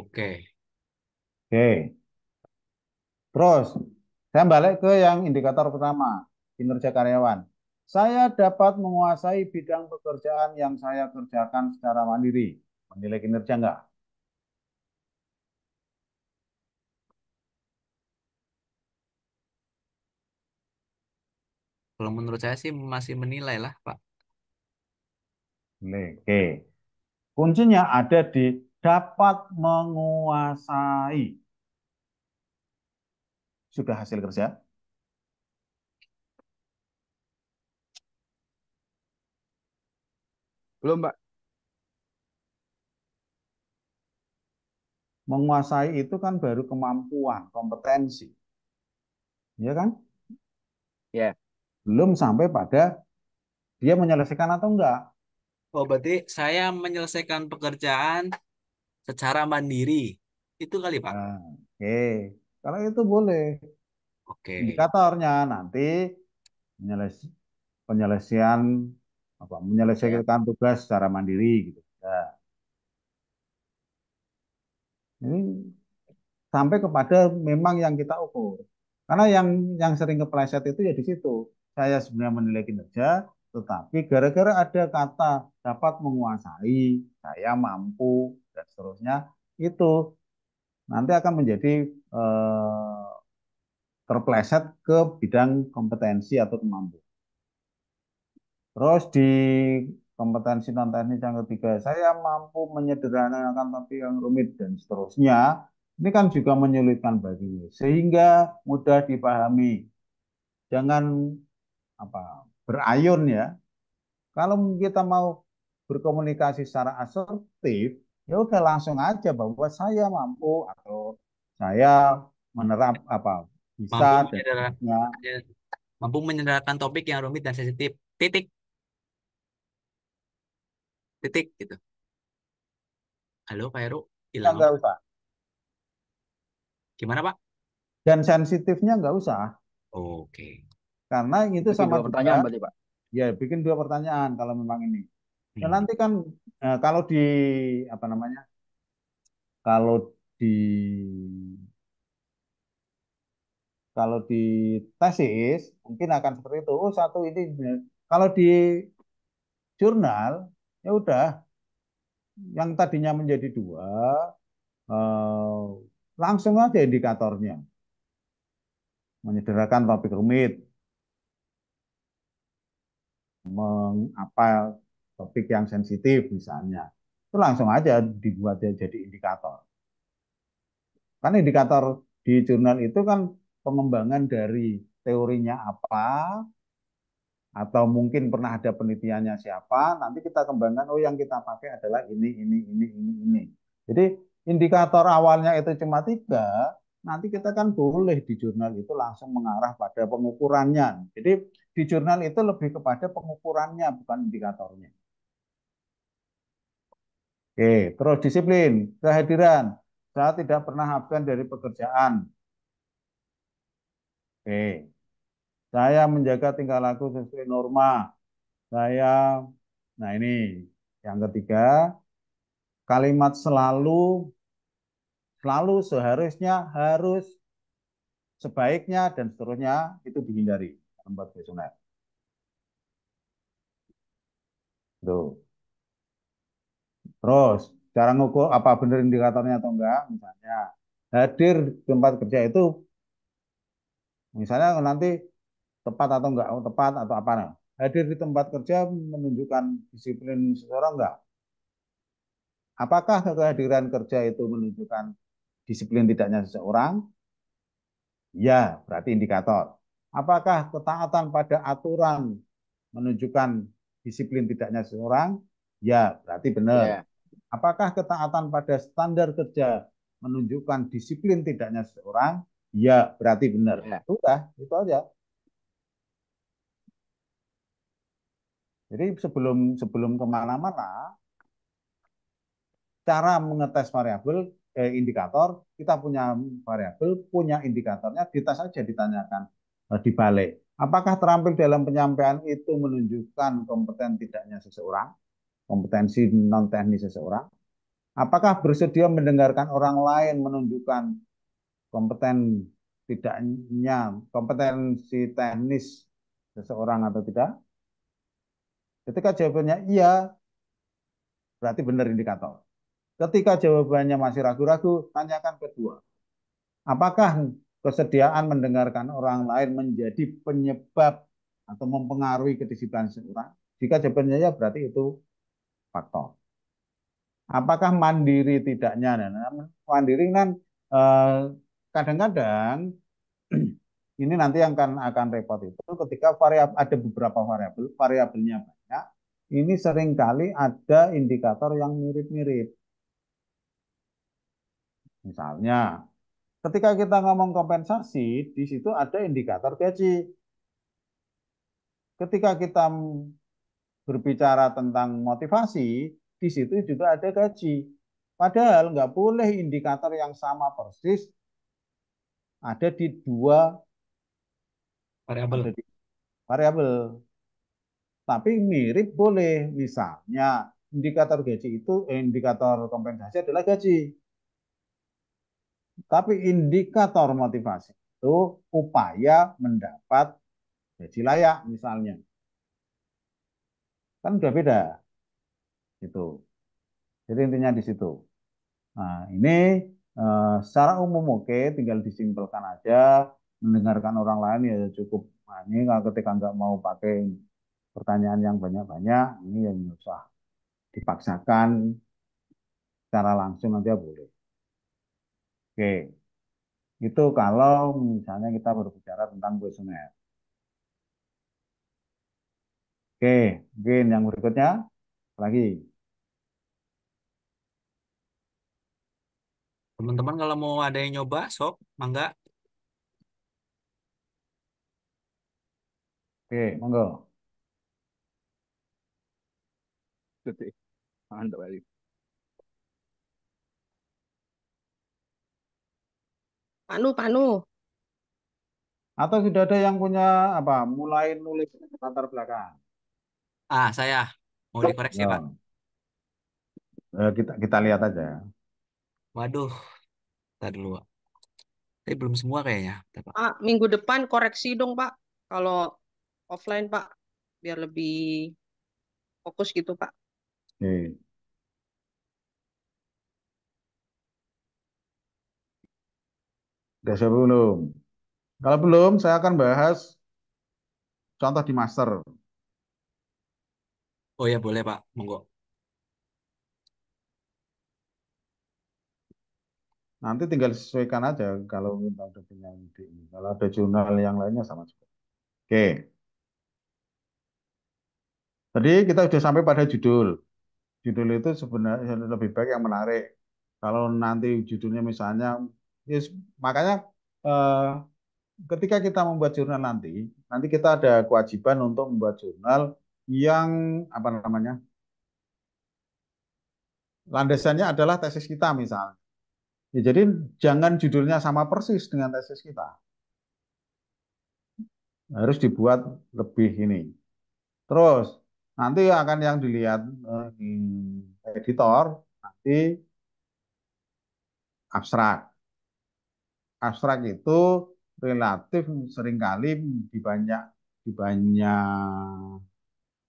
Oke. Oke. Terus, saya balik ke yang indikator pertama, kinerja karyawan. Saya dapat menguasai bidang pekerjaan yang saya kerjakan secara mandiri. Menilai kinerja enggak? Kalau menurut saya sih masih menilai lah, Pak. Oke. Kuncinya ada di dapat menguasai. Sudah hasil kerja? Belum, Pak. Menguasai itu kan baru kemampuan, kompetensi. Ya kan? Ya. Belum sampai pada dia menyelesaikan atau enggak. Oh, berarti saya menyelesaikan pekerjaan secara mandiri. Itu kali, Pak. Nah, oke. Kalau itu boleh. Oke. Indikatornya nanti penyelesaian Ya. menyelesaikan tugas secara mandiri gitu. Ya, ini sampai kepada memang yang kita ukur. Karena yang sering kepleset itu ya di situ. Saya sebenarnya menilai kinerja, tetapi gara-gara ada kata dapat menguasai, saya mampu dan seterusnya, itu nanti akan menjadi terpleset ke bidang kompetensi atau kemampuan. Terus di kompetensi non teknis yang ketiga, saya mampu menyederhanakan topik yang rumit dan seterusnya. Ini kan juga menyulitkan baginya, sehingga mudah dipahami. Jangan berayun ya. Kalau kita mau berkomunikasi secara asertif, ya udah langsung aja bahwa saya mampu atau saya menerap Mampu bisa dan menyederhanakan, seterusnya. mampu menyederhanakan topik yang rumit dan sensitif. Titik, titik gitu. Halo, Pak Heru. Hilang apa? Nggak usah. Gimana, Pak? Dan sensitifnya nggak usah. Oke. Karena itu Bikin sama dua juga, pertanyaan berarti, Pak. ya bikin dua pertanyaan kalau memang ini. Dan Hmm. nanti kan kalau di apa namanya, kalau di kalau di tesis mungkin akan seperti itu. Oh satu ini, kalau di jurnal ya udah yang tadinya menjadi dua, eh, langsung aja indikatornya, menyederhanakan topik rumit, mengapa topik yang sensitif misalnya, itu langsung aja dibuat jadi indikator. Kan indikator di jurnal itu kan pengembangan dari teorinya apa, atau mungkin pernah ada penelitiannya siapa, nanti kita kembangkan, oh yang kita pakai adalah ini. Jadi indikator awalnya itu cuma tiga, nanti kita kan boleh di jurnal itu langsung mengarah pada pengukurannya. Jadi di jurnal itu lebih kepada pengukurannya, bukan indikatornya. Oke, terus disiplin, kehadiran. Saya tidak pernah absen dari pekerjaan. Oke, saya menjaga tingkah laku sesuai norma. Saya, nah ini yang ketiga, kalimat selalu, selalu seharusnya, harus, sebaiknya, dan seterusnya itu dihindari. Membuat kuesioner. Tuh. Terus, cara ngukur apa benar indikatornya atau enggak, misalnya hadir di tempat kerja itu, misalnya nanti tepat atau enggak, oh, tepat atau apa. Nah. Hadir di tempat kerja menunjukkan disiplin seseorang enggak? Apakah kehadiran kerja itu menunjukkan disiplin tidaknya seseorang? Ya, berarti indikator. Apakah ketaatan pada aturan menunjukkan disiplin tidaknya seseorang? Ya, berarti benar. Ya. Apakah ketaatan pada standar kerja menunjukkan disiplin tidaknya seseorang? Ya, berarti benar. Ya. Sudah, itu aja. Jadi sebelum sebelum kemana-mana, cara mengetes variabel indikator, kita punya variabel, punya indikatornya, dites saja ditanyakan dibalik. Apakah terampil dalam penyampaian itu menunjukkan kompeten tidaknya seseorang, kompetensi non teknis seseorang? Apakah bersedia mendengarkan orang lain menunjukkan kompeten tidaknya kompetensi teknis seseorang atau tidak? Ketika jawabannya iya, berarti benar indikator. Ketika jawabannya masih ragu-ragu, tanyakan kedua. Apakah kesediaan mendengarkan orang lain menjadi penyebab atau mempengaruhi kedisiplinan seseorang? Jika jawabannya ya, berarti itu faktor. Apakah mandiri tidaknya? Nah, mandiri kan eh, kadang-kadang ini nanti yang akan repot itu ketika variabel ada beberapa variabel, variabelnya banyak. Ini seringkali ada indikator yang mirip-mirip. Misalnya, ketika kita ngomong kompensasi, di situ ada indikator gaji. Ketika kita berbicara tentang motivasi, di situ juga ada gaji. Padahal nggak boleh indikator yang sama persis ada di dua Variabel. ada di variabel, tapi mirip boleh. Misalnya indikator gaji itu indikator kompensasi adalah gaji, tapi indikator motivasi itu upaya mendapat gaji layak misalnya, kan udah beda itu. Jadi intinya di situ. Nah, ini secara umum oke, tinggal disimpelkan aja. Mendengarkan orang lain ya cukup. Nah, ini kalau ketika nggak mau pakai pertanyaan yang banyak-banyak, ini yang usah dipaksakan secara langsung aja boleh. Oke, itu kalau misalnya kita berbicara tentang kuesioner. Oke, mungkin yang berikutnya lagi. Teman-teman kalau mau ada yang nyoba, sok, mangga. Oke, monggo. Gitu. Mantap kali. Panu, Panu. Atau sudah ada yang punya apa? Mulai nulis latar belakang. Saya mau dikoreksi, Pak. Ya, kita lihat aja. Waduh, tadi dulu. Tapi belum semua kayaknya. Bentar, Pak. Pak, minggu depan koreksi dong, Pak. Kalau offline, Pak. Biar lebih fokus gitu, Pak. Oke. Udah siap belum? Kalau belum, saya akan bahas contoh di master. Oh ya, boleh, Pak. Monggo. Nanti tinggal sesuaikan aja kalau kita udah punya ide. Kalau ada jurnal yang lainnya sama juga. Oke, tadi kita sudah sampai pada judul. Judul itu sebenarnya lebih baik yang menarik. Kalau nanti judulnya misalnya, yes, makanya eh, ketika kita membuat jurnal nanti kita ada kewajiban untuk membuat jurnal yang apa namanya, landasannya adalah tesis kita misalnya. Ya, jadi jangan judulnya sama persis dengan tesis kita. Harus dibuat lebih ini. Terus nanti akan yang dilihat editor nanti abstrak. Abstrak itu relatif seringkali di banyak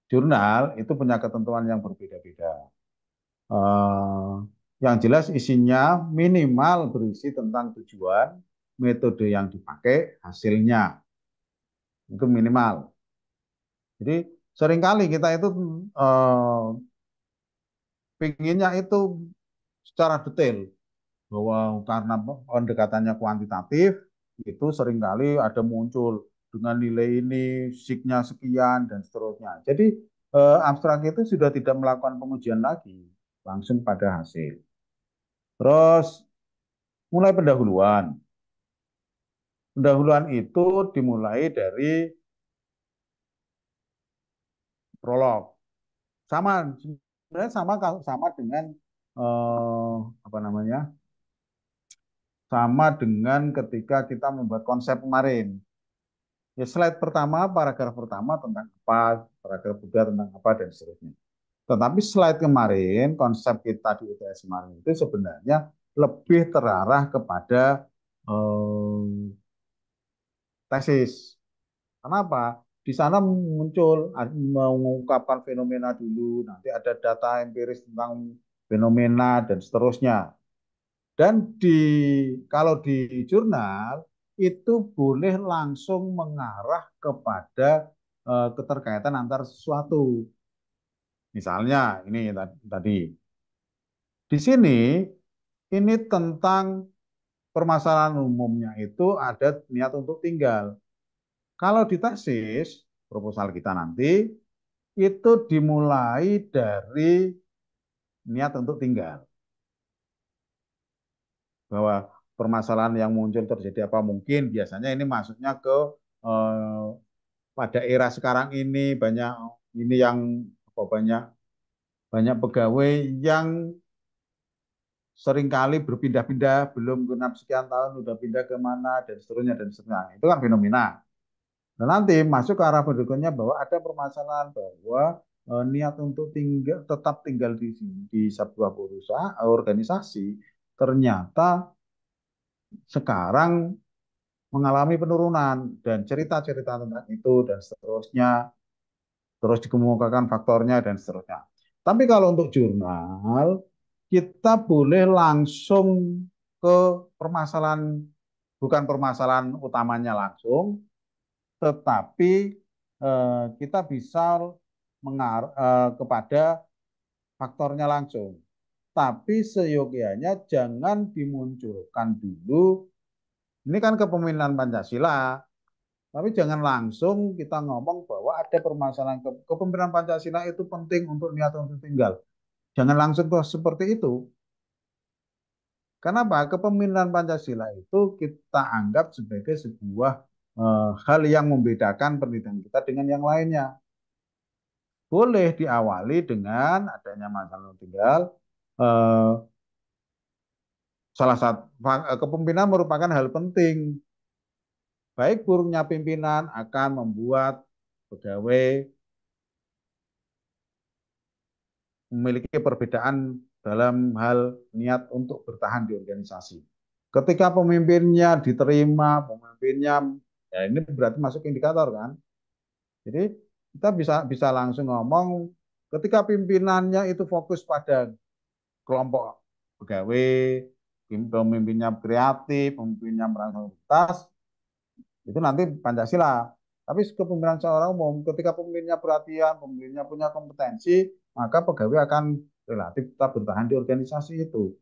jurnal itu punya ketentuan yang berbeda-beda. Eh, yang jelas isinya minimal berisi tentang tujuan, metode yang dipakai, hasilnya itu minimal. Jadi seringkali kita itu eh, pinginnya itu secara detail bahwa karena pendekatannya kuantitatif itu seringkali ada muncul dengan nilai ini signya sekian dan seterusnya. Jadi abstrak itu sudah tidak melakukan pengujian lagi, langsung pada hasil. Terus mulai pendahuluan. Pendahuluan itu dimulai dari prolog. Sama sebenarnya sama dengan eh, apa namanya? Sama dengan ketika kita membuat konsep kemarin. Ya, slide pertama, paragraf pertama tentang apa, paragraf kedua tentang apa, dan seterusnya. Tetapi slide kemarin, konsep kita di UTS kemarin itu sebenarnya lebih terarah kepada tesis. Kenapa? Di sana muncul mengungkapkan fenomena dulu, nanti ada data empiris tentang fenomena dan seterusnya. Dan kalau di jurnal itu boleh langsung mengarah kepada keterkaitan antar sesuatu. Misalnya ini tadi di sini ini tentang permasalahan umumnya itu ada niat untuk tinggal. Kalau di tesis proposal kita nanti itu dimulai dari niat untuk tinggal. Bahwa permasalahan yang muncul terjadi apa mungkin biasanya ini masuknya ke eh, pada era sekarang ini banyak ini yang banyak banyak pegawai yang seringkali berpindah-pindah, belum genap sekian tahun udah pindah ke mana dan seterusnya dan seterusnya. Itu kan fenomena. Dan nanti masuk ke arah berikutnya bahwa ada permasalahan bahwa niat untuk tetap tinggal di sebuah perusahaan organisasi ternyata sekarang mengalami penurunan dan cerita-cerita tentang itu dan seterusnya terus dikemukakan faktornya dan seterusnya. Tapi kalau untuk jurnal kita boleh langsung ke permasalahan bukan permasalahan utamanya langsung tetapi kita bisa kepada faktornya langsung. Tapi seyogianya jangan dimunculkan dulu. Ini kan kepemimpinan Pancasila, tapi jangan langsung kita ngomong bahwa ada permasalahan kepemimpinan Pancasila itu penting untuk niat untuk tinggal. Jangan langsung seperti itu. Kenapa? Kepemimpinan Pancasila itu kita anggap sebagai sebuah hal yang membedakan penelitian kita dengan yang lainnya. Boleh diawali dengan adanya masalah tinggal. Eh, Salah satu kepemimpinan merupakan hal penting. Baik buruknya pimpinan akan membuat pegawai memiliki perbedaan dalam hal niat untuk bertahan di organisasi. Ketika pemimpinnya diterima, pemimpinnya ya ini berarti masuk indikator kan. Jadi kita bisa langsung ngomong ketika pimpinannya itu fokus pada kelompok pegawai, pemimpinnya kreatif, pemimpinnya merangsang itu nanti Pancasila. Tapi kepemimpinan seorang umum, ketika pemimpinnya perhatian, pemimpinnya punya kompetensi, maka pegawai akan relatif tetap bertahan di organisasi itu.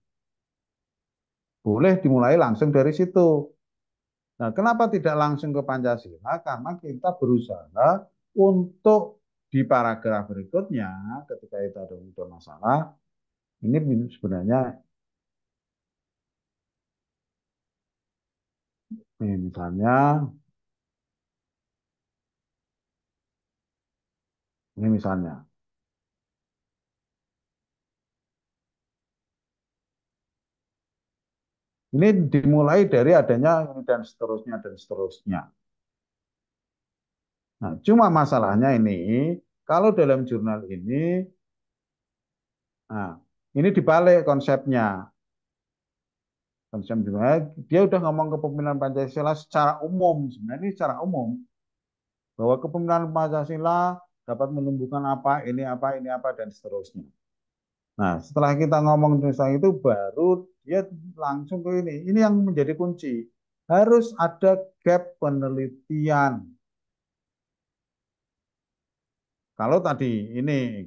Boleh dimulai langsung dari situ. Nah, kenapa tidak langsung ke Pancasila? Karena kita berusaha untuk di paragraf berikutnya, ketika itu ada muncul masalah, ini sebenarnya misalnya, ini misalnya, ini dimulai dari adanya ini dan seterusnya dan seterusnya. Nah, cuma masalahnya ini, kalau dalam jurnal ini, nah, ini dibalik konsepnya. Konsep jurnal, dia udah ngomong kepemimpinan Pancasila secara umum. Sebenarnya ini secara umum. Bahwa kepemimpinan Pancasila dapat menumbuhkan apa, ini apa, dan seterusnya. Nah, setelah kita ngomong tentang itu, baru dia langsung ke ini. Ini yang menjadi kunci. Harus ada gap penelitian. Kalau tadi ini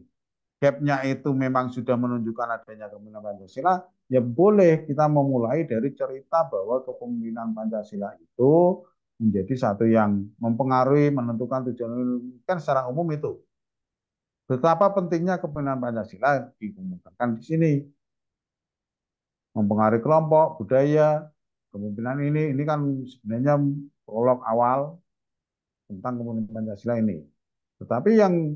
gapnya itu memang sudah menunjukkan adanya kepemimpinan Pancasila, ya boleh kita memulai dari cerita bahwa kepemimpinan Pancasila itu menjadi satu yang mempengaruhi, menentukan tujuan kan secara umum itu. Betapa pentingnya kepemimpinan Pancasila dikemukakan di sini. Mempengaruhi kelompok, budaya, kepemimpinan ini kan sebenarnya prolog awal tentang kepemimpinan Pancasila ini. Tetapi yang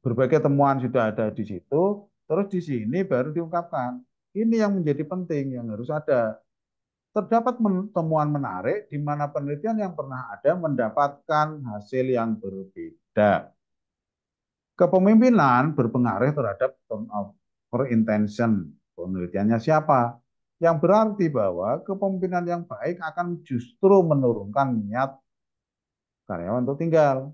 berbagai temuan sudah ada di situ, terus di sini baru diungkapkan. Ini yang menjadi penting, yang harus ada. Terdapat temuan menarik di mana penelitian yang pernah ada mendapatkan hasil yang berbeda. Ada. Kepemimpinan berpengaruh terhadap tone of intention. Penelitiannya siapa? Yang berarti bahwa kepemimpinan yang baik akan justru menurunkan niat karyawan untuk tinggal.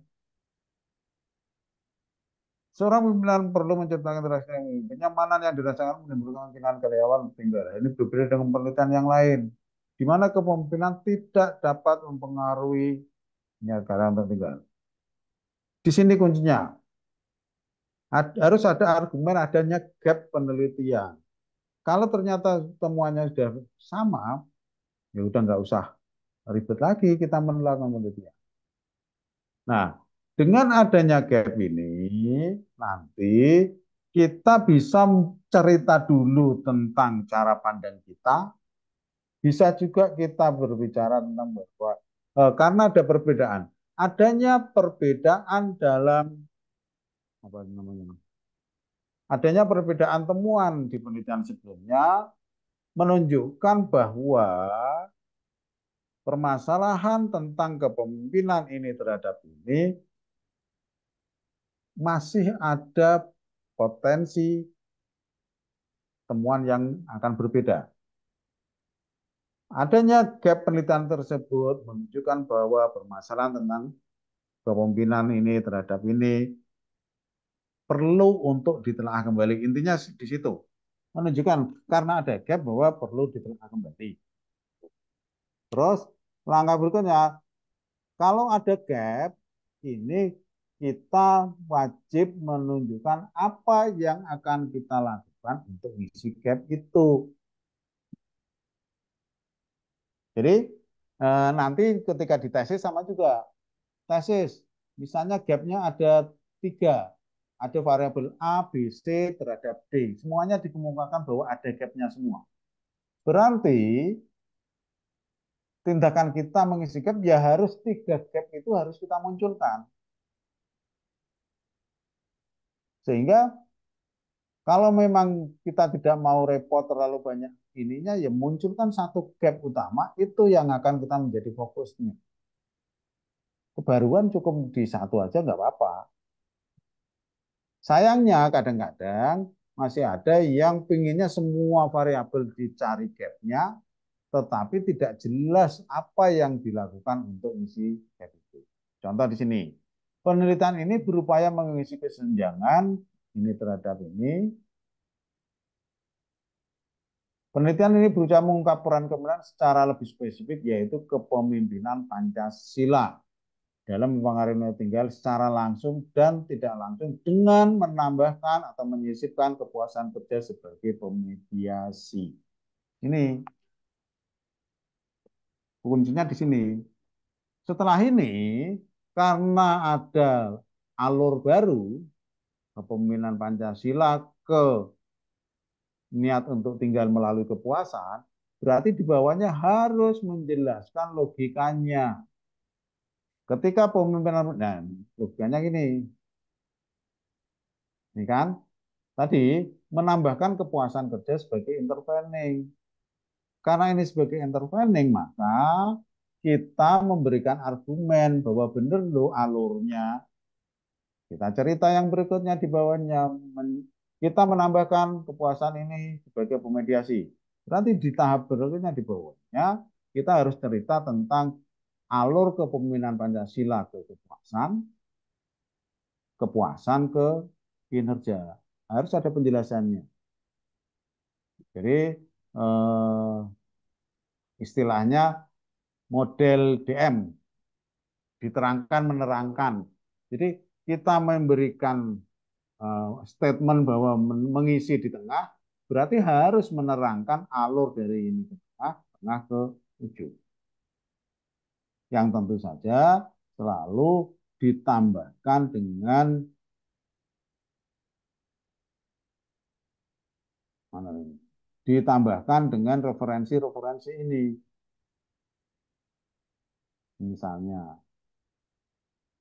Seorang pimpinan perlu menciptakan interaksi kenyamanan yang dirasakan menimbulkan keinginan karyawan untuk tinggal. Ini berbeda dengan penelitian yang lain, di mana kepemimpinan tidak dapat mempengaruhi niat karyawan untuk tinggal. Di sini kuncinya. Harus ada argumen adanya gap penelitian. Kalau ternyata temuannya sudah sama, ya udah nggak usah ribet lagi kita melakukan penelitian. Nah, dengan adanya gap ini, nanti kita bisa cerita dulu tentang cara pandang kita, bisa juga kita berbicara tentang bahwa karena ada perbedaan, adanya perbedaan dalam apa namanya? Adanya perbedaan temuan di penelitian sebelumnya menunjukkan bahwa permasalahan tentang kepemimpinan ini terhadap ini masih ada potensi temuan yang akan berbeda. Adanya gap penelitian tersebut menunjukkan bahwa permasalahan tentang kepemimpinan ini terhadap ini perlu untuk ditelaah kembali. Intinya di situ. Menunjukkan karena ada gap bahwa perlu ditelaah kembali. Terus langkah berikutnya, kalau ada gap, ini kita wajib menunjukkan apa yang akan kita lakukan untuk mengisi gap itu. Jadi nanti ketika ditesis sama juga. Tesis, misalnya gapnya ada 3. Ada variabel A, B, C terhadap D. Semuanya dikemukakan bahwa ada gapnya semua. Berarti tindakan kita mengisi gap ya harus 3 gap itu harus kita munculkan. Sehingga kalau memang kita tidak mau repot terlalu banyak ininya, ya munculkan satu gap utama, itu yang akan kita menjadi fokusnya. Kebaruan cukup di satu aja nggak apa-apa. Sayangnya kadang-kadang masih ada yang pinginnya semua variabel dicari gap-nya, tetapi tidak jelas apa yang dilakukan untuk mengisi gap itu. Contoh di sini, penelitian ini berupaya mengisi kesenjangan ini terhadap ini. Penelitian ini berusaha mengungkap peran kepemimpinan secara lebih spesifik, yaitu kepemimpinan Pancasila dalam mempengaruhi nilai tinggal secara langsung dan tidak langsung dengan menambahkan atau menyisipkan kepuasan kerja sebagai pemediasi. Ini kuncinya di sini. Setelah ini, karena ada alur baru kepemimpinan Pancasila ke niat untuk tinggal melalui kepuasan, berarti di bawahnya harus menjelaskan logikanya. Ketika pemimpinan, nah logikanya gini, ini kan tadi menambahkan kepuasan kerja sebagai intervening. Karena ini sebagai intervening, maka kita memberikan argumen bahwa benar loh alurnya. Kita cerita yang berikutnya di bawahnya. Kita menambahkan kepuasan ini sebagai pemediasi. Berarti di tahap berikutnya di bawahnya, kita harus cerita tentang alur kepemimpinan Pancasila ke kepuasan, kepuasan ke kinerja. Harus ada penjelasannya. Jadi istilahnya model DM, diterangkan menerangkan. Jadi kita memberikan statement bahwa mengisi di tengah, berarti harus menerangkan alur dari ini ke tengah ke ujung. Yang tentu saja selalu ditambahkan dengan referensi-referensi ini. Misalnya,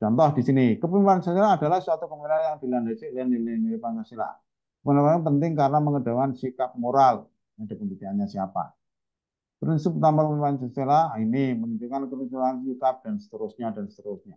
contoh di sini, kepemimpinan Pancasila adalah suatu kepemimpinan yang dilandasi oleh nilai-nilai Pancasila. Kepemimpinan penting karena mengedepankan sikap moral. Ada pembuktiannya siapa? Prinsip utama Pancasila ini menunjukkan kemunculan sikap dan seterusnya dan seterusnya.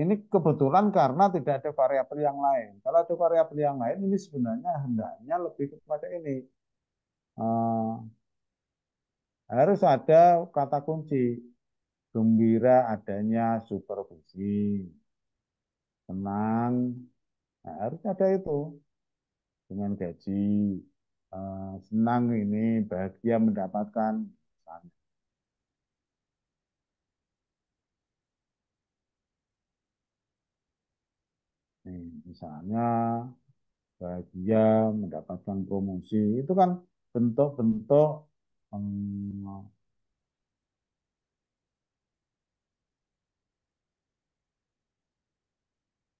Ini kebetulan karena tidak ada variabel yang lain. Kalau ada variabel yang lain, ini sebenarnya hendaknya lebih kepada ini. Eh, harus ada kata kunci. Gembira adanya supervisi. Senang, nah, harus ada itu. Dengan gaji. Senang ini, bahagia mendapatkan. Nih, misalnya bahagia mendapatkan promosi. Itu kan bentuk-bentuk hmm,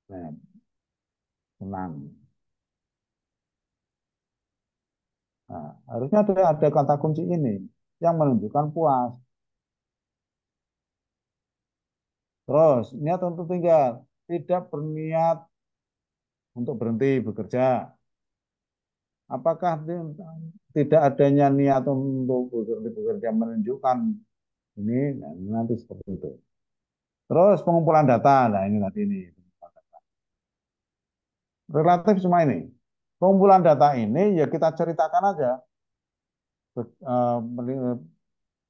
nah, senang. Nah, harusnya ada kata kunci ini yang menunjukkan puas. Terus, niat untuk tinggal. Tidak berniat untuk berhenti bekerja. Apakah tidak adanya niat untuk berhenti bekerja menunjukkan ini? Nah, ini nanti seperti itu. Terus pengumpulan data. Nah, ini tadi ini. Relatif semua ini. Pengumpulan data ini ya kita ceritakan aja.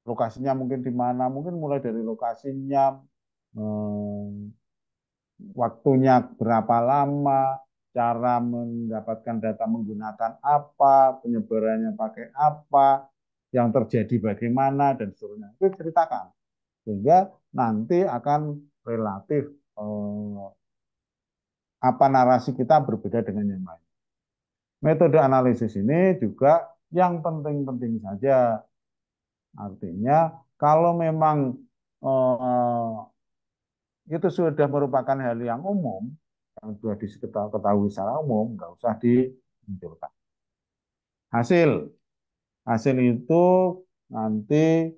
Lokasinya mungkin di mana, mungkin mulai dari lokasinya, eh, waktunya berapa lama, cara mendapatkan data menggunakan apa, penyebarannya pakai apa, yang terjadi bagaimana, dan seterusnya. Itu ceritakan. Sehingga nanti akan relatif apa narasi kita berbeda dengan yang lain. Metode analisis ini juga yang penting-penting saja. Artinya kalau memang eh, itu sudah merupakan hal yang umum, yang sudah diketahui secara umum, nggak usah dimunculkan. Hasil, hasil itu nanti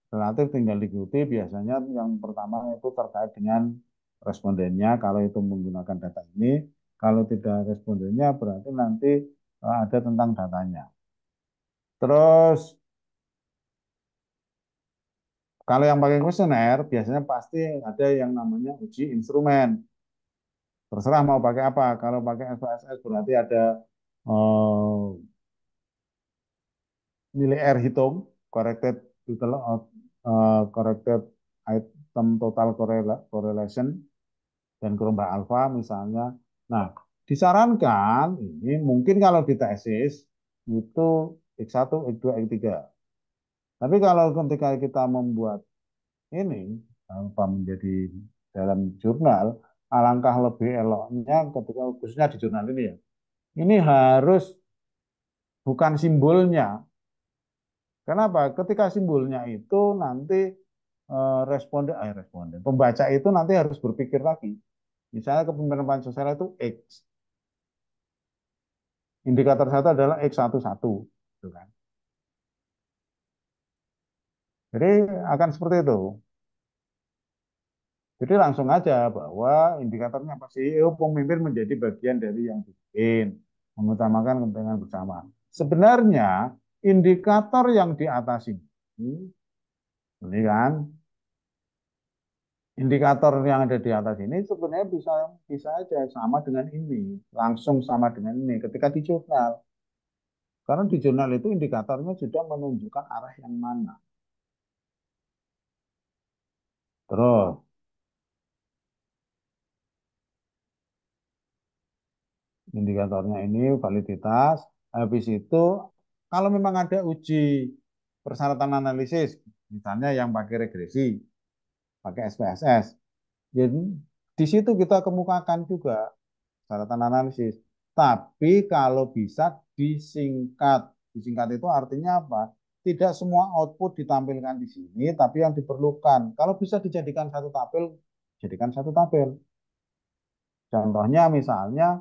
relatif tinggal diikuti. Biasanya yang pertama itu terkait dengan respondennya, kalau itu menggunakan data ini. Kalau tidak respondennya berarti nanti ada tentang datanya. Terus kalau yang pakai kuesioner biasanya pasti ada yang namanya uji instrumen. Terserah mau pakai apa. Kalau pakai SPSS berarti ada eh, nilai R hitung, corrected total corrected item total correlation dan gelombang alfa misalnya. Nah, disarankan ini mungkin kalau di tesis itu X1, X2, X3. Tapi kalau ketika kita membuat ini apa menjadi dalam jurnal, alangkah lebih eloknya ketika khususnya di jurnal ini ya. Ini harus bukan simbolnya. Kenapa? Ketika simbolnya itu nanti responden, pembaca itu nanti harus berpikir lagi. Misalnya kepemimpinan sosial itu X, indikator satu adalah X11, gitu kan. Jadi akan seperti itu. Jadi langsung aja bahwa indikatornya apa sih? Pemimpin menjadi bagian dari yang dibikin, mengutamakan kepentingan bersama. Sebenarnya indikator yang di atas ini kan, indikator yang ada di atas ini sebenarnya bisa bisa aja sama dengan ini, langsung sama dengan ini ketika di jurnal. Karena di jurnal itu indikatornya sudah menunjukkan arah yang mana. Terus indikatornya ini validitas. Habis itu kalau memang ada uji persyaratan analisis, misalnya yang pakai regresi, pakai SPSS, jadi di situ kita kemukakan juga persyaratan analisis. Tapi kalau bisa disingkat, disingkat itu artinya apa? Tidak semua output ditampilkan di sini, tapi yang diperlukan. Kalau bisa dijadikan satu tabel, jadikan satu tabel. Contohnya misalnya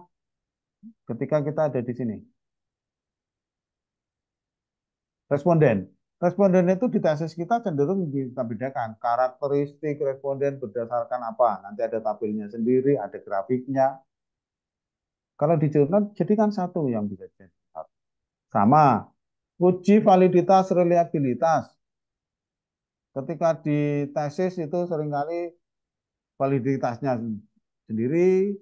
ketika kita ada di sini, responden. Responden itu di tesis kita cenderung kita bedakan karakteristik responden berdasarkan apa. Nanti ada tabelnya sendiri, ada grafiknya. Kalau di jurnal jadikan satu yang bisa jadi satu. Sama, uji validitas reliabilitas. Ketika di tesis itu seringkali validitasnya sendiri,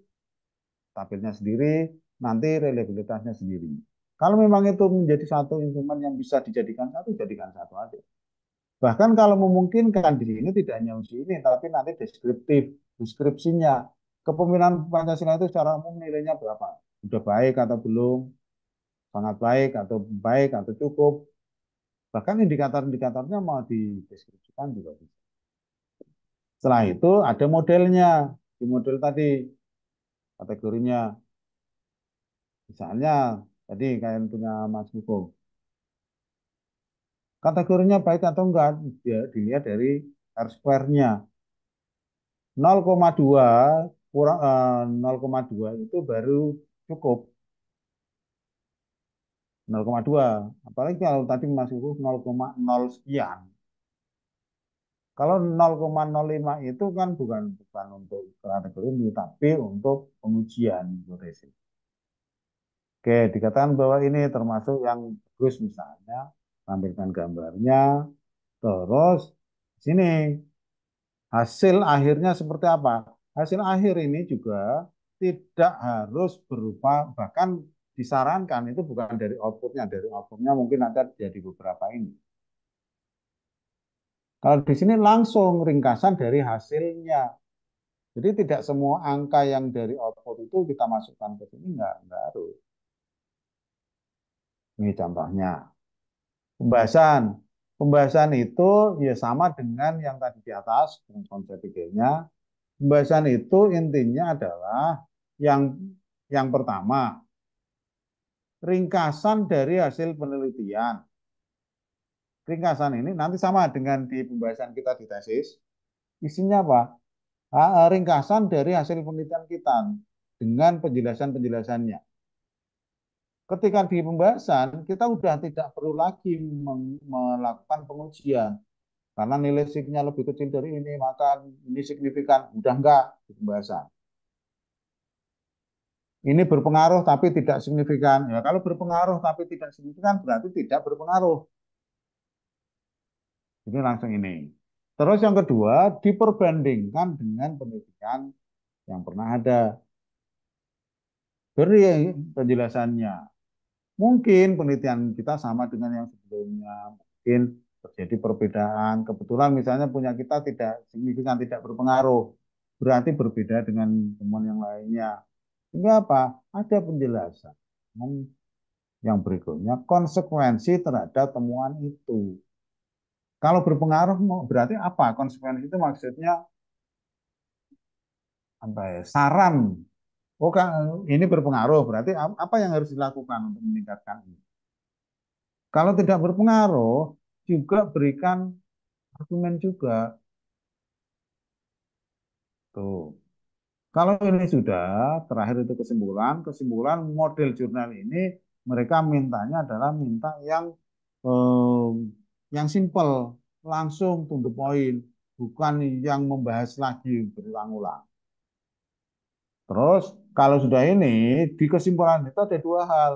tabelnya sendiri, nanti reliabilitasnya sendiri. Kalau memang itu menjadi satu instrumen yang bisa dijadikan satu, jadikan satu aja. Bahkan kalau memungkinkan di sini tidak hanya uji ini, tapi nanti deskripsinya. Kepemimpinan Pancasila itu secara umum nilainya berapa? Sudah baik atau belum? Sangat baik atau cukup? Bahkan indikator-indikatornya mau dideskripsikan juga bisa. Setelah itu ada modelnya. Di model tadi kategorinya. Misalnya tadi kalian punya Mas Hukum. Kategorinya baik atau enggak ya, dilihat dari R square-nya. 0,2 kurang 0,2 itu baru cukup. 0,2. Apalagi kalau tadi Mas Hukum 0,0 sekian. Kalau 0,05 itu kan bukan untuk kategori ini, tapi untuk pengujian hipotesis. Oke, dikatakan bahwa ini termasuk yang bagus misalnya, tampilkan gambarnya, terus sini hasil akhirnya seperti apa? Hasil akhir ini juga tidak harus berupa, bahkan disarankan itu bukan dari outputnya mungkin ada jadi beberapa ini. Kalau di sini langsung ringkasan dari hasilnya. Jadi tidak semua angka yang dari output itu kita masukkan ke sini, enggak harus. Ini contohnya. Pembahasan. Pembahasan itu ya sama dengan yang tadi di atas, konsep pikirnya. Pembahasan itu intinya adalah yang yang pertama, ringkasan dari hasil penelitian. Ringkasan ini nanti sama dengan di pembahasan kita di tesis. Isinya apa? Ringkasan dari hasil penelitian kita dengan penjelasan-penjelasannya. Ketika di pembahasan, kita sudah tidak perlu lagi melakukan pengujian. Karena nilai signya lebih kecil dari ini, maka ini signifikan. Udah enggak di pembahasan. Ini berpengaruh tapi tidak signifikan. Ya, kalau berpengaruh tapi tidak signifikan berarti tidak berpengaruh. Ini langsung ini. Terus yang kedua, diperbandingkan dengan penelitian yang pernah ada. Beri penjelasannya. Mungkin penelitian kita sama dengan yang sebelumnya. Mungkin terjadi perbedaan. Kebetulan misalnya punya kita tidak signifikan, tidak berpengaruh. Berarti berbeda dengan temuan yang lainnya. Sehingga apa? Ada penjelasan yang berikutnya, konsekuensi terhadap temuan itu. Kalau berpengaruh berarti apa? Konsekuensi itu maksudnya apa ya? Saran. Oh, ini berpengaruh, berarti apa yang harus dilakukan untuk meningkatkan ini? Kalau tidak berpengaruh, juga berikan argumen juga. Tuh. Kalau ini sudah, terakhir itu kesimpulan model jurnal ini mereka mintanya adalah minta eh, yang simple, langsung to the point, bukan yang membahas lagi berulang-ulang. Terus kalau sudah ini di kesimpulan itu ada dua hal.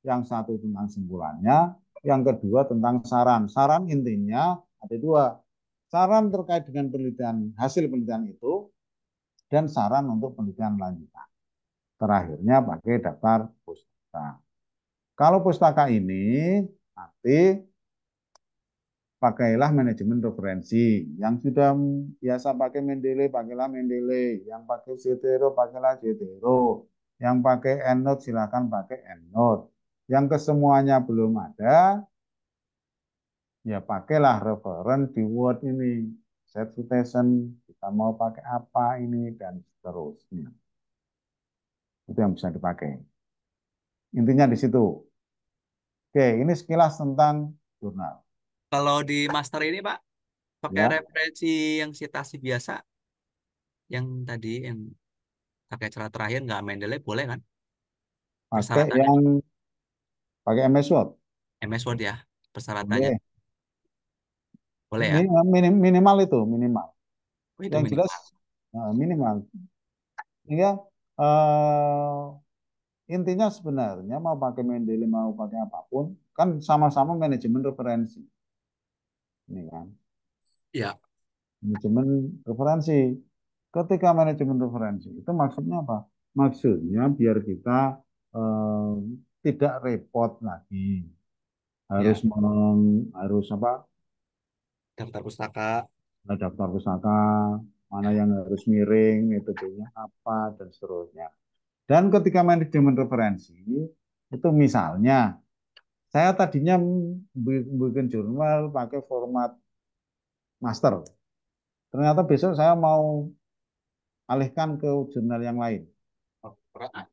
Yang satu tentang simpulannya, yang kedua tentang saran. Saran intinya ada dua. Saran terkait dengan penelitian, hasil penelitian itu, dan saran untuk penelitian lanjutan. Terakhirnya pakai daftar pustaka. Kalau pustaka ini nanti pakailah manajemen referensi. Yang sudah biasa pakai Mendeley, pakailah Mendeley. Yang pakai Zotero, pakailah Zotero. Yang pakai EndNote, silakan pakai EndNote. Yang kesemuanya belum ada, ya pakailah referen di Word ini. Set citation, kita mau pakai apa ini, dan seterusnya. Itu yang bisa dipakai. Intinya di situ. Oke, ini sekilas tentang jurnal. Kalau di master ini Pak, pakai Ya, referensi yang citasi biasa, yang tadi yang pakai cara terakhir nggak Mendeley boleh kan? pakai Persyaratannya yang Pak. pakai MS Word. MS Word ya, persyaratannya Boleh. boleh ya? Minimal itu, minimal. Oh, itu Yang jelas minimal. minimal. Sehingga eh, intinya sebenarnya mau pakai Mendeley mau pakai apapun kan sama-sama manajemen referensi. Ini kan Ya, manajemen referensi. Ketika manajemen referensi itu maksudnya apa? Maksudnya biar kita eh, tidak repot lagi, harus Ya, harus apa? daftar pustaka. Daftar pustaka, mana yang harus miring, metodenya apa dan seterusnya. Dan ketika manajemen referensi itu misalnya saya tadinya bikin jurnal pakai format master. Ternyata besok saya mau alihkan ke jurnal yang lain. Oh, berat.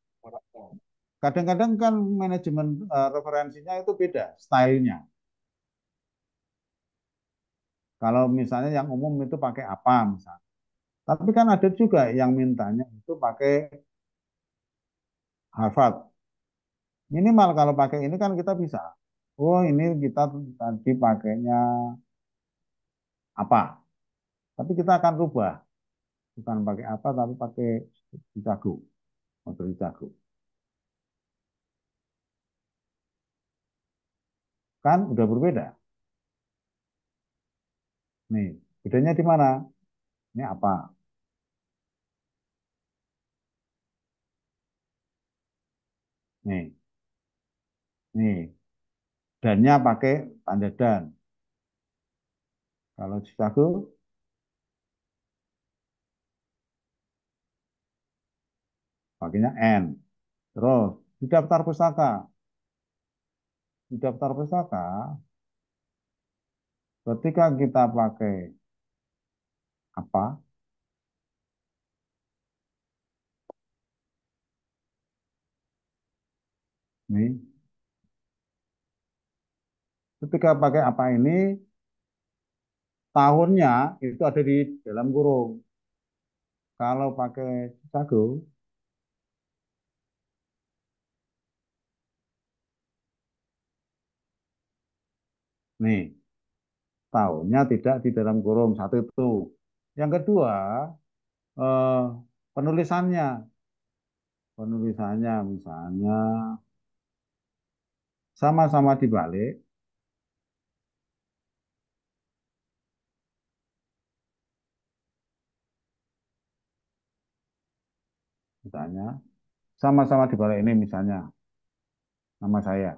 Kadang-kadang kan manajemen referensinya itu beda stylenya. Kalau misalnya yang umum itu pakai apa misalnya. Tapi kan ada juga yang mintanya itu pakai Harvard. Minimal kalau pakai ini kan kita bisa. Oh ini kita tadi pakainya apa. Tapi kita akan rubah. Bukan pakai apa tapi pakai Chicago. Model Chicago. Kan udah berbeda. Nih, bedanya di mana? Ini apa? Nih, nih. Dannya pakai tanda dan. Kalau Chicago pakainya N. Terus di daftar pustaka, di daftar pustaka ketika kita pakai apa? Nih, ketika pakai apa ini tahunnya itu ada di dalam kurung. Kalau pakai Chicago, nih tahunnya tidak di dalam kurung. Satu itu. Yang kedua, eh, penulisannya. Penulisannya misalnya sama-sama dibalik, misalnya sama-sama dibalik ini misalnya nama saya.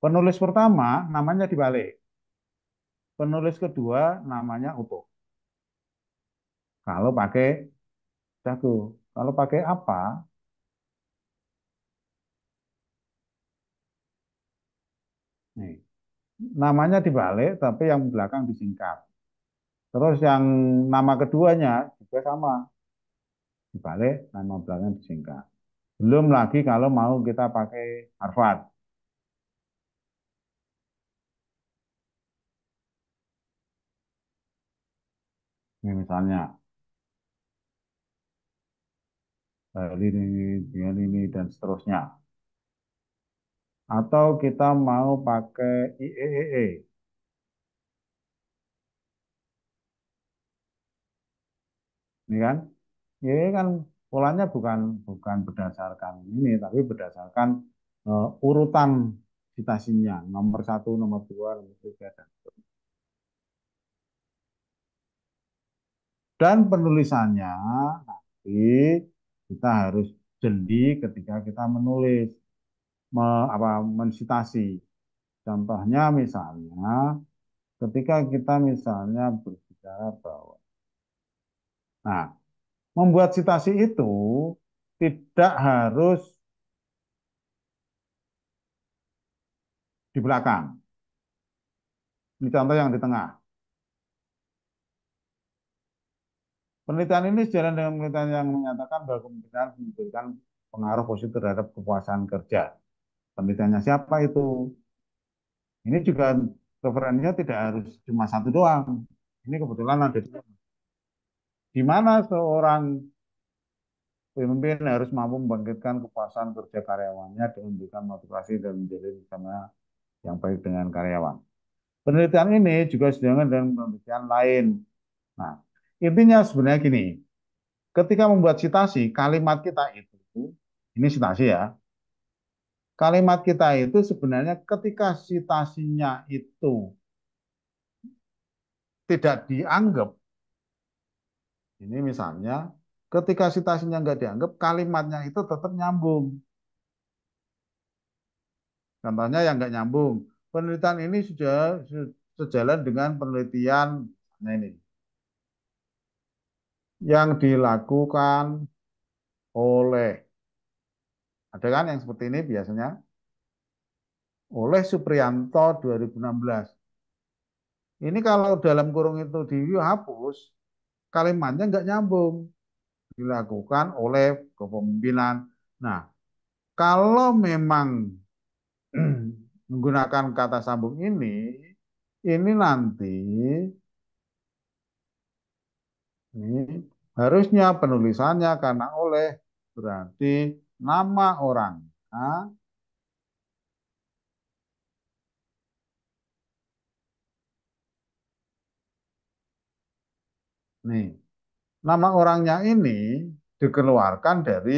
Penulis pertama namanya dibalik. Penulis kedua namanya utuh. Kalau pakai jago. Kalau pakai apa? Nih, namanya dibalik tapi yang belakang disingkat. Terus yang nama keduanya juga sama, dibalik nama belakang disingkat. Belum lagi kalau mau kita pakai Harvard. Ini misalnya ini dan seterusnya. Atau kita mau pakai IEEE. Ini kan, IEEE kan polanya bukan bukan berdasarkan ini, tapi berdasarkan urutan citasinya, nomor satu, nomor dua, nomor tiga, dan penulisannya nanti kita harus jeli ketika kita menulis, mensitasi. Contohnya misalnya ketika kita misalnya berbicara bahwa, nah membuat citasi itu tidak harus di belakang. Ini contoh yang di tengah. Penelitian ini sejalan dengan penelitian yang menyatakan bahwa kemungkinan memberikan pengaruh positif terhadap kepuasan kerja. Penelitiannya siapa itu? Ini juga referensinya tidak harus cuma satu doang. Ini kebetulan ada di mana seorang pemimpin harus mampu membangkitkan kepuasan kerja karyawannya dengan memberikan motivasi dan menjalin bersama yang baik dengan karyawan. Penelitian ini juga sedangkan dengan penelitian lain. Nah, intinya sebenarnya gini, ketika membuat citasi, kalimat kita itu, ini citasi ya, kalimat kita itu sebenarnya ketika citasinya itu tidak dianggap Ini misalnya ketika citasinya nggak dianggap, kalimatnya itu tetap nyambung. Contohnya yang nggak nyambung. Penelitian ini sudah sejalan dengan penelitian, nah ini, yang dilakukan oleh, ada kan yang seperti ini biasanya, oleh Supriyanto 2016. Ini kalau dalam kurung itu dihapus, kalimatnya nggak nyambung. Dilakukan oleh kepemimpinan. Nah, kalau memang menggunakan kata sambung ini nanti ini harusnya penulisannya karena oleh berarti nama orang. Nah, nih, nama orangnya ini dikeluarkan dari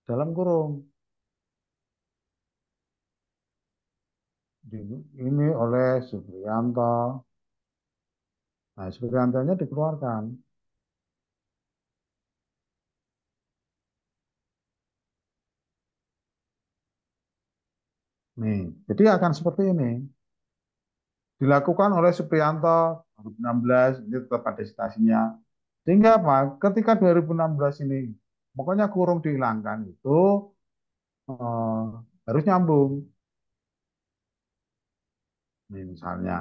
dalam kurung. Ini oleh Supriyanto. Nah, Supriyantonya dikeluarkan. Nih, jadi akan seperti ini. Dilakukan oleh Supriyanto 2016, ini tetap ada citasinya. Sehingga apa? Ketika 2016 ini, pokoknya kurung dihilangkan itu eh, harus nyambung. Nih misalnya.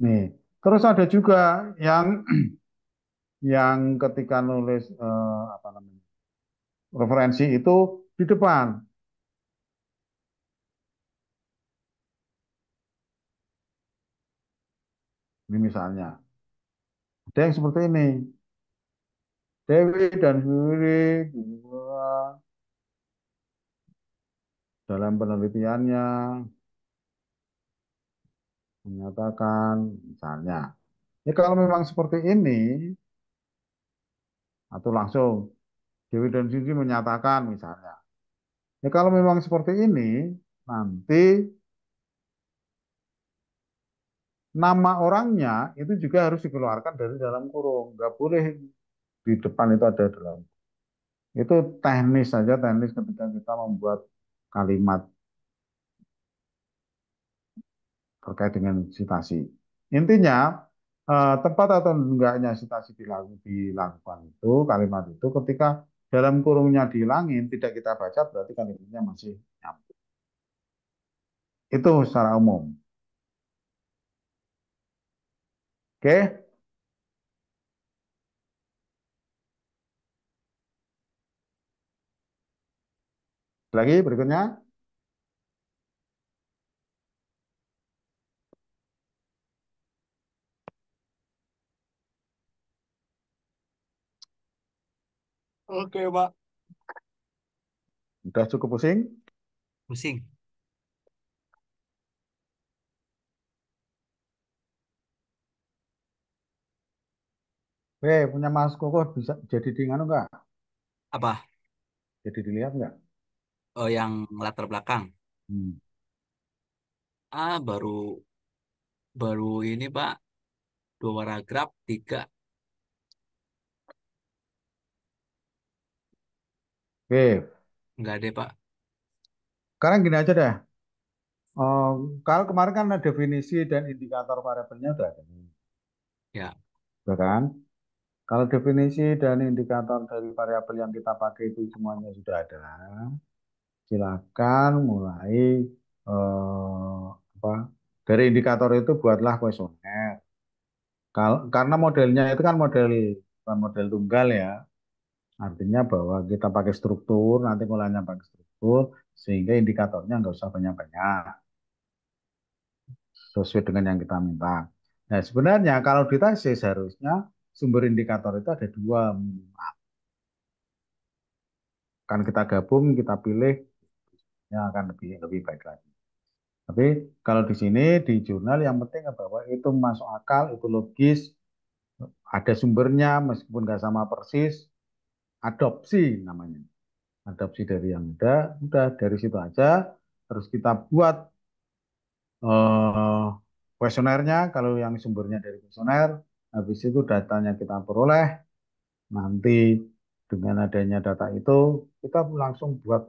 Nih, terus ada juga yang ketika nulis apa namanya? Referensi itu di depan. Ini misalnya. Ada yang seperti ini. Dewi dan Yuri dalam penelitiannya menyatakan misalnya. Ya kalau memang seperti ini atau langsung Dewi dan Sisi menyatakan misalnya. Ya kalau memang seperti ini nanti nama orangnya itu juga harus dikeluarkan dari dalam kurung. Nggak boleh di depan itu ada dalam. Itu teknis saja, teknis ketika kita membuat kalimat terkait dengan citasi. Intinya, tepat atau enggaknya citasi dilakukan itu, kalimat itu ketika dalam kurungnya dihilangin, tidak kita baca, berarti kalimatnya masih nyambung. Itu secara umum. Oke, lagi berikutnya. Oke, Pak. Udah cukup pusing? Pusing. Punya Mas Koko bisa jadi di nganu nggak? Apa? Jadi dilihat nggak? Oh, yang latar belakang. Hmm. Baru baru ini, Pak. Dua paragraf, tiga. Oke, Nggak ada, Pak. sekarang gini aja deh. Eh, Kalau kemarin kan ada definisi dan indikator variabelnya udah ada. Ya. Udah kan? Kalau definisi dan indikator dari variabel yang kita pakai itu semuanya sudah ada. Silakan mulai apa? Dari indikator itu buatlah kuesioner. Karena modelnya itu kan bukan model tunggal ya. Artinya bahwa kita pakai struktur, nanti ngolahnya pakai struktur, sehingga indikatornya nggak usah banyak-banyak, sesuai dengan yang kita minta. Nah, sebenarnya kalau di tesis harusnya sumber indikator itu ada dua minimal. Kan kita gabung, kita pilih, ya akan lebih lebih baik lagi. Tapi kalau di sini di jurnal yang penting bahwa itu masuk akal, itu logis, ada sumbernya meskipun nggak sama persis, adopsi namanya. Adopsi dari yang ada, udah dari situ aja. Terus kita buat kuesionernya, kalau yang sumbernya dari kuesioner, Habis itu datanya kita peroleh, nanti dengan adanya data itu kita langsung buat